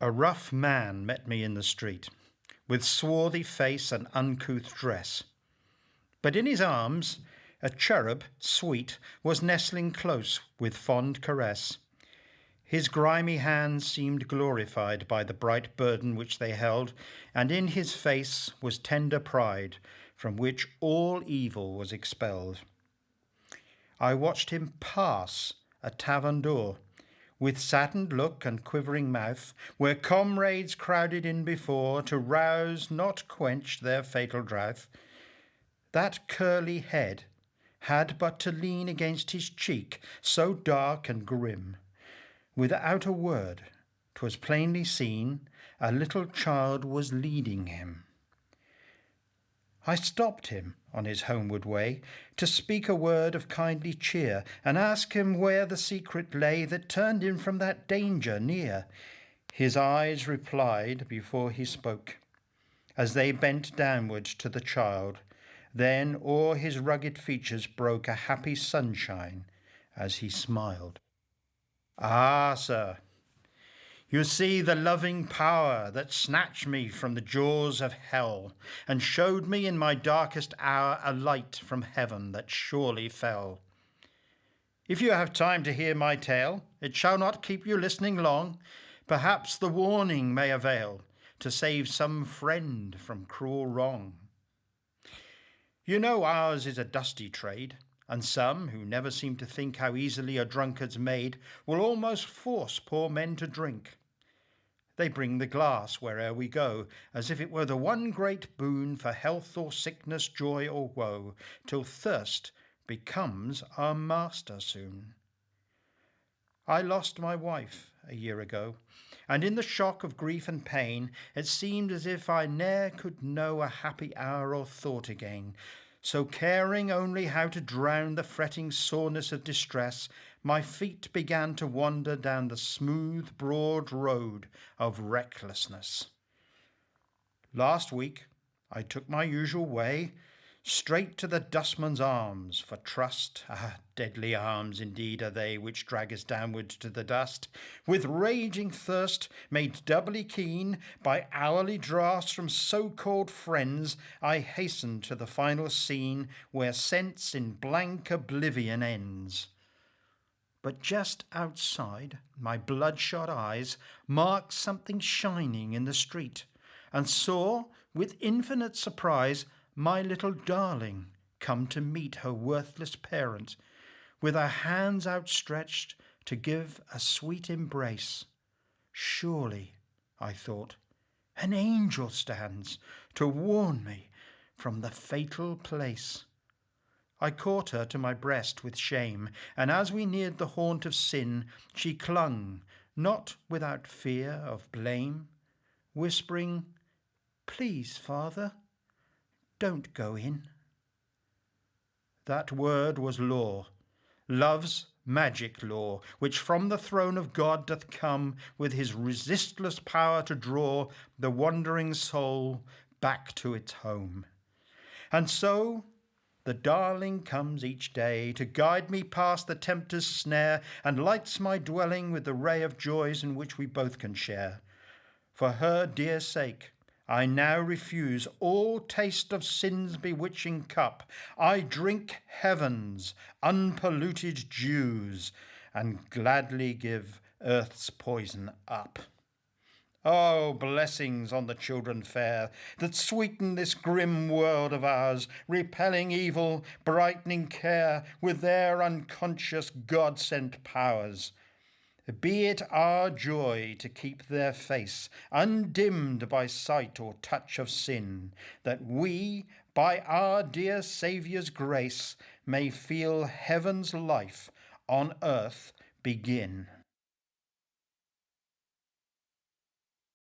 A rough man met me in the street, with swarthy face and uncouth dress. But in his arms a cherub sweet was nestling close with fond caress. His grimy hands seemed glorified by the bright burden which they held, and in his face was tender pride, from which all evil was expelled. I watched him pass a tavern door, with saddened look and quivering mouth, where comrades crowded in before to rouse, not quench, their fatal drouth. That curly head had but to lean against his cheek, so dark and grim. Without a word, 'twas plainly seen, a little child was leading him. I stopped him on his homeward way to speak a word of kindly cheer, and ask him where the secret lay that turned him from that danger near. His eyes replied before he spoke, as they bent downward to the child. Then o'er his rugged features broke a happy sunshine as he smiled. "Ah, sir, you see the loving power that snatched me from the jaws of hell, and showed me in my darkest hour a light from heaven that surely fell. If you have time to hear my tale, it shall not keep you listening long. Perhaps the warning may avail to save some friend from cruel wrong. You know ours is a dusty trade, and some, who never seem to think how easily a drunkard's made, will almost force poor men to drink. They bring the glass where'er we go, as if it were the one great boon for health or sickness, joy or woe, till thirst becomes our master soon. I lost my wife a year ago, and in the shock of grief and pain, it seemed as if I ne'er could know a happy hour or thought again. So caring only how to drown the fretting soreness of distress, my feet began to wander down the smooth, broad road of recklessness. Last week I took my usual way, straight to the dustman's arms for trust. Deadly arms indeed are they which drag us downward to the dust, with raging thirst made doubly keen by hourly draughts from so-called friends. I hasten to the final scene where sense in blank oblivion ends. But just outside, my bloodshot eyes marked something shining in the street, and saw, with infinite surprise, my little darling come to meet her worthless parent, with her hands outstretched to give a sweet embrace. Surely, I thought, an angel stands to warn me from the fatal place. I caught her to my breast with shame, and as we neared the haunt of sin, she clung, not without fear of blame, whispering, "Please, Father, don't go in." That word was law, love's magic law, which from the throne of God doth come, with his resistless power to draw the wandering soul back to its home. And so the darling comes each day to guide me past the tempter's snare, and lights my dwelling with the ray of joys in which we both can share. For her dear sake, I now refuse all taste of sin's bewitching cup. I drink heaven's unpolluted dews, and gladly give earth's poison up. Oh, blessings on the children fair, that sweeten this grim world of ours, repelling evil, brightening care with their unconscious God-sent powers. Be it our joy to keep their face undimmed by sight or touch of sin, that we, by our dear Saviour's grace, may feel heaven's life on earth begin.